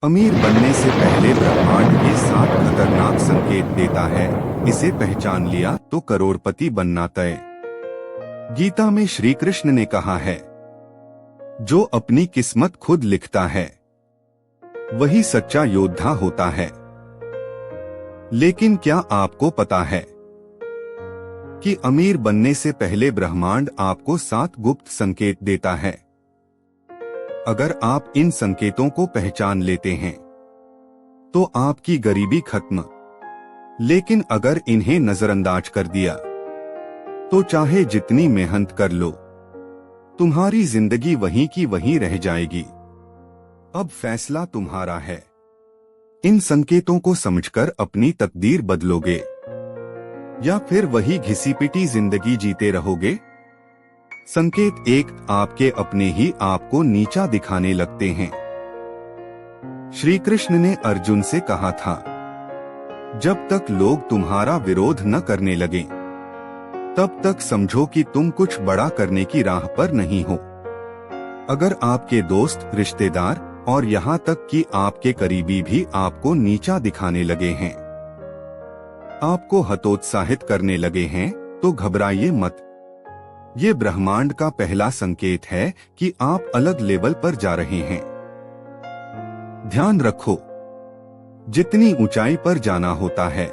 अमीर बनने से पहले ब्रह्मांड ये 7 खतरनाक संकेत देता है। इसे पहचान लिया तो करोड़पति बनना तय। गीता में श्री कृष्ण ने कहा है, जो अपनी किस्मत खुद लिखता है वही सच्चा योद्धा होता है। लेकिन क्या आपको पता है कि अमीर बनने से पहले ब्रह्मांड आपको 7 गुप्त संकेत देता है। अगर आप इन संकेतों को पहचान लेते हैं तो आपकी गरीबी खत्म। लेकिन अगर इन्हें नजरअंदाज कर दिया तो चाहे जितनी मेहनत कर लो, तुम्हारी जिंदगी वहीं की वहीं रह जाएगी। अब फैसला तुम्हारा है। इन संकेतों को समझकर अपनी तकदीर बदलोगे या फिर वही घिसी पिटी जिंदगी जीते रहोगे। संकेत 1, आपके अपने ही आपको नीचा दिखाने लगते हैं। श्री कृष्ण ने अर्जुन से कहा था, जब तक लोग तुम्हारा विरोध न करने लगे तब तक समझो कि तुम कुछ बड़ा करने की राह पर नहीं हो। अगर आपके दोस्त, रिश्तेदार और यहाँ तक कि आपके करीबी भी आपको नीचा दिखाने लगे हैं, आपको हतोत्साहित करने लगे हैं, तो घबराइए मत। ये ब्रह्मांड का पहला संकेत है कि आप अलग लेवल पर जा रहे हैं। ध्यान रखो, जितनी ऊंचाई पर जाना होता है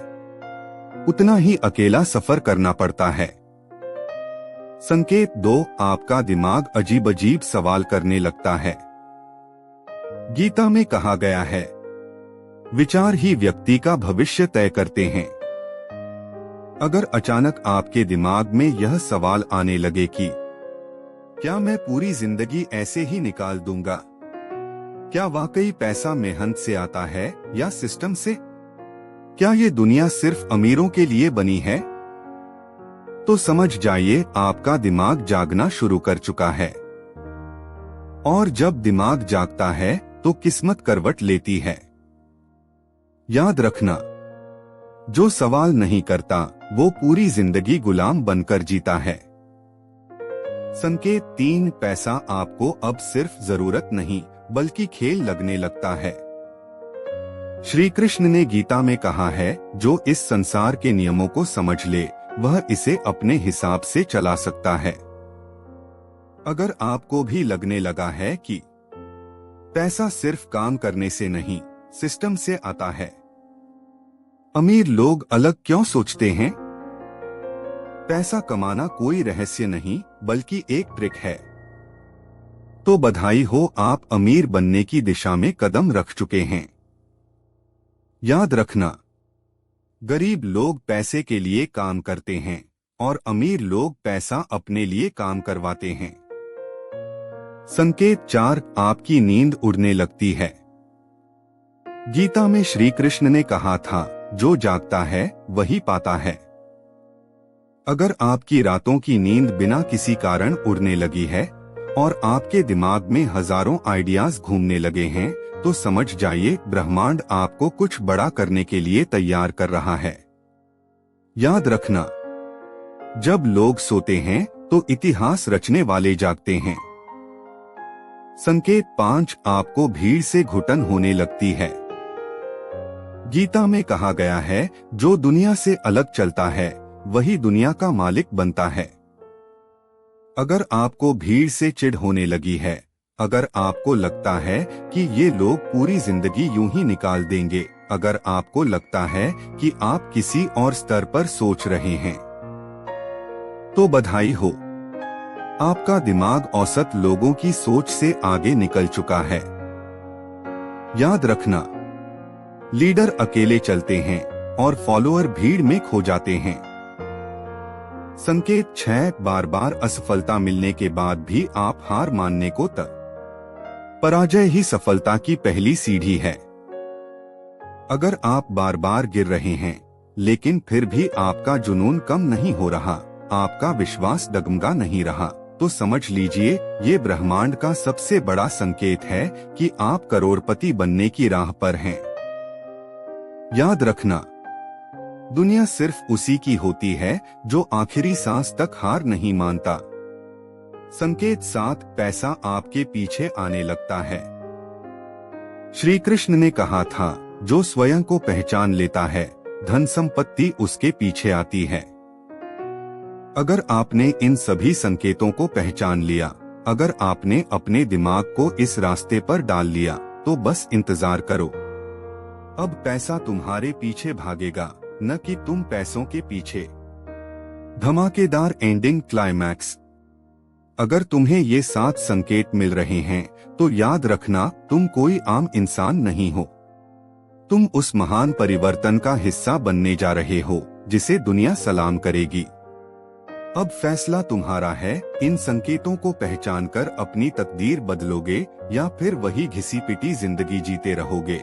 उतना ही अकेला सफर करना पड़ता है। संकेत 2, आपका दिमाग अजीब अजीब सवाल करने लगता है। गीता में कहा गया है, विचार ही व्यक्ति का भविष्य तय करते हैं। अगर अचानक आपके दिमाग में यह सवाल आने लगे कि क्या मैं पूरी जिंदगी ऐसे ही निकाल दूंगा? क्या वाकई पैसा मेहनत से आता है या सिस्टम से? क्या ये दुनिया सिर्फ अमीरों के लिए बनी है? तो समझ जाइए आपका दिमाग जागना शुरू कर चुका है। और जब दिमाग जागता है तो किस्मत करवट लेती है। याद रखना, जो सवाल नहीं करता वो पूरी जिंदगी गुलाम बनकर जीता है। संकेत 3, पैसा आपको अब सिर्फ जरूरत नहीं बल्कि खेल लगने लगता है। श्री कृष्ण ने गीता में कहा है, जो इस संसार के नियमों को समझ ले वह इसे अपने हिसाब से चला सकता है। अगर आपको भी लगने लगा है कि पैसा सिर्फ काम करने से नहीं, सिस्टम से आता है, अमीर लोग अलग क्यों सोचते हैं? पैसा कमाना कोई रहस्य नहीं बल्कि एक ट्रिक है। तो बधाई हो, आप अमीर बनने की दिशा में कदम रख चुके हैं। याद रखना, गरीब लोग पैसे के लिए काम करते हैं और अमीर लोग पैसा अपने लिए काम करवाते हैं। संकेत 4, आपकी नींद उड़ने लगती है। गीता में श्री कृष्ण ने कहा था, जो जागता है वही पाता है। अगर आपकी रातों की नींद बिना किसी कारण उड़ने लगी है और आपके दिमाग में हजारों आइडियाज घूमने लगे हैं, तो समझ जाइए ब्रह्मांड आपको कुछ बड़ा करने के लिए तैयार कर रहा है। याद रखना, जब लोग सोते हैं तो इतिहास रचने वाले जागते हैं। संकेत 5, आपको भीड़ से घुटन होने लगती है। गीता में कहा गया है, जो दुनिया से अलग चलता है वही दुनिया का मालिक बनता है। अगर आपको भीड़ से चिढ़ होने लगी है, अगर आपको लगता है कि ये लोग पूरी जिंदगी यूं ही निकाल देंगे, अगर आपको लगता है कि आप किसी और स्तर पर सोच रहे हैं, तो बधाई हो, आपका दिमाग औसत लोगों की सोच से आगे निकल चुका है। याद रखना, लीडर अकेले चलते हैं और फॉलोअर भीड़ में खो जाते हैं। संकेत 6, बार बार असफलता मिलने के बाद भी आप हार मानने को पराजय ही सफलता की पहली सीढ़ी है। अगर आप बार बार गिर रहे हैं लेकिन फिर भी आपका जुनून कम नहीं हो रहा, आपका विश्वास डगमगा नहीं रहा, तो समझ लीजिए ये ब्रह्मांड का सबसे बड़ा संकेत है कि आप करोड़पति बनने की राह पर हैं। याद रखना, दुनिया सिर्फ उसी की होती है जो आखिरी सांस तक हार नहीं मानता। संकेत 7, पैसा आपके पीछे आने लगता है। श्री कृष्ण ने कहा था, जो स्वयं को पहचान लेता है, धन संपत्ति उसके पीछे आती है। अगर आपने इन सभी संकेतों को पहचान लिया, अगर आपने अपने दिमाग को इस रास्ते पर डाल लिया, तो बस इंतजार करो। अब पैसा तुम्हारे पीछे भागेगा, न कि तुम पैसों के पीछे। धमाकेदार एंडिंग क्लाइमैक्स। अगर तुम्हें ये 7 संकेत मिल रहे हैं, तो याद रखना, तुम कोई आम इंसान नहीं हो। तुम उस महान परिवर्तन का हिस्सा बनने जा रहे हो, जिसे दुनिया सलाम करेगी। अब फैसला तुम्हारा है, इन संकेतों को पहचानकर अपनी तकदीर बदलोगे या फिर वही घिसी पिटी जिंदगी जीते रहोगे।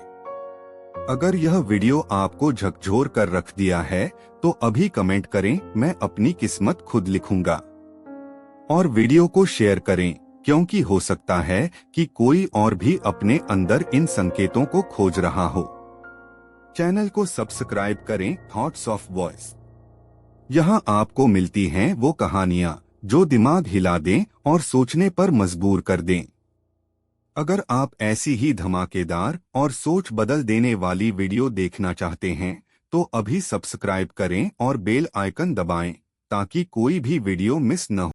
अगर यह वीडियो आपको झकझोर कर रख दिया है, तो अभी कमेंट करें, मैं अपनी किस्मत खुद लिखूंगा। और वीडियो को शेयर करें, क्योंकि हो सकता है कि कोई और भी अपने अंदर इन संकेतों को खोज रहा हो। चैनल को सब्सक्राइब करें, थॉट्स ऑफ वॉइस। यहाँ आपको मिलती हैं वो कहानियाँ जो दिमाग हिला दें और सोचने पर मजबूर कर दें। अगर आप ऐसी ही धमाकेदार और सोच बदल देने वाली वीडियो देखना चाहते हैं, तो अभी सब्सक्राइब करें और बेल आइकन दबाएं, ताकि कोई भी वीडियो मिस न हो।